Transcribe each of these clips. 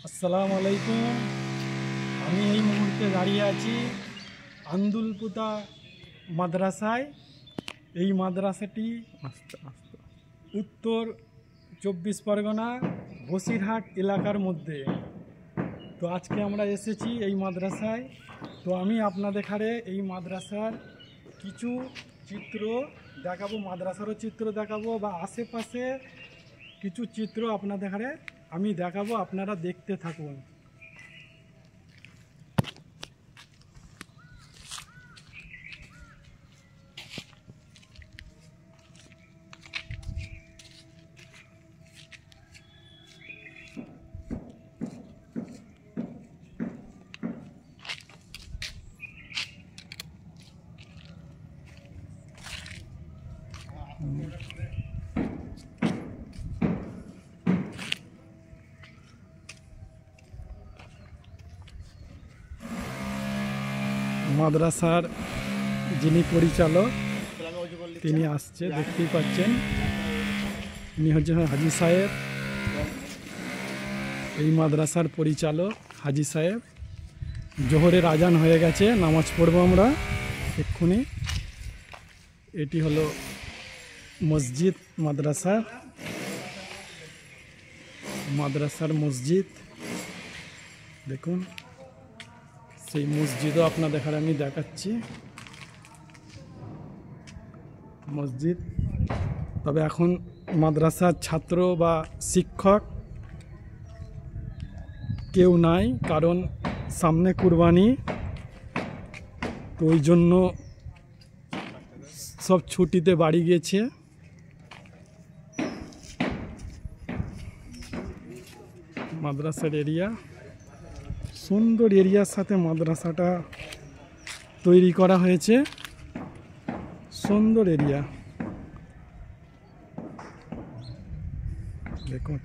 আসসালামু আলাইকুম। আমি এই মুহূর্তে দাঁড়িয়ে আছি আন্দুলপুতা মাদ্রাসায়। এই মাদ্রাসাটি উত্তর 24 পরগনা বসিরহাট এলাকার মধ্যে। তো আজকে আমরা এসেছি এই মাদ্রাসায়। তো আমি আপনাদের এখানে এই মাদ্রাসার কিছু চিত্র দেখাবো, মাদ্রাসারও চিত্র দেখাবো বা আশেপাশে কিছু চিত্র আপনাদের এখানে আমি দেখাবো, আপনারা দেখতে থাকুন। মাদ্রাসার যিনি পরিচালক তিনি আসছে, দেখতেই পাচ্ছেন। ইনি হচ্ছেন হাজি সাহেব, এই মাদ্রাসার পরিচালক হাজি সাহেব। জোহরের আজান হয়ে গেছে, নামাজ পড়বো আমরা এক্ষুনি। এটি হলো মসজিদ, মাদ্রাসার মসজিদ। দেখুন, সেই মসজিদও আপনাদের এখানে আমি দেখাচ্ছি। মসজিদ, তবে এখন মাদ্রাসার ছাত্র বা শিক্ষক কেউ নাই, কারণ সামনে কুরবানি। তো ওই জন্য সব ছুটিতে বাড়ি গেছে। মাদ্রাসার এরিয়া, সুন্দর এরিয়ার সাথে মাদ্রাসাটা তৈরি করা হয়েছে। সুন্দর এরিয়া, দেখুন।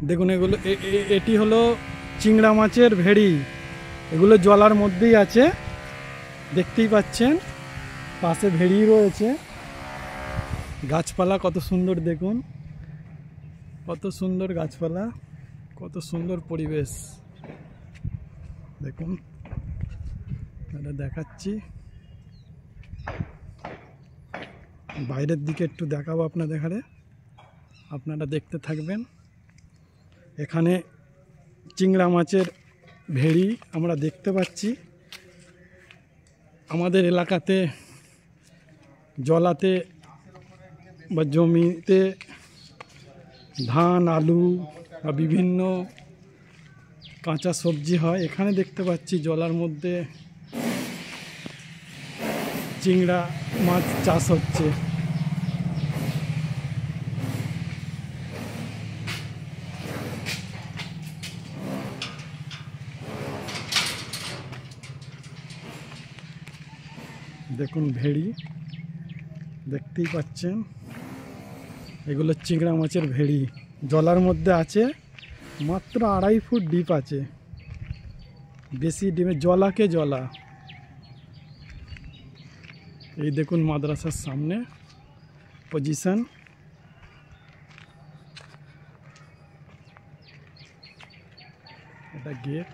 দেখুন, এগুলো এটি হলো চিংড়া মাছের ভেড়ি। এগুলো জলার মধ্যেই আছে, দেখতেই পাচ্ছেন। পাশে ভেড়ি রয়েছে, গাছপালা কত সুন্দর, দেখুন কত সুন্দর গাছপালা, কত সুন্দর পরিবেশ। দেখুন, এটা দেখাচ্ছি। বাইরের দিকে একটু দেখাবো আপনাদের এখানে, আপনারা দেখতে থাকবেন। এখানে চিংড়া মাছের ভেড়ি আমরা দেখতে পাচ্ছি। আমাদের এলাকাতে জলাতে বা জমিতে ধান, আলু বা বিভিন্ন কাঁচা সবজি হয়। এখানে দেখতে পাচ্ছি জলার মধ্যে চিংড়া মাছ চাষ হচ্ছে। দেখুন, ভেড়ি দেখতেই পাচ্ছেন। এগুলো চিংড়া মাছের ভেড়ি, জলার মধ্যে আছে। মাত্র 2.5 ফুট ডিপ আছে, বেশি ডিপে, জলাকে জলা। এই দেখুন মাদ্রাসার সামনে পজিশন। এটা গেট।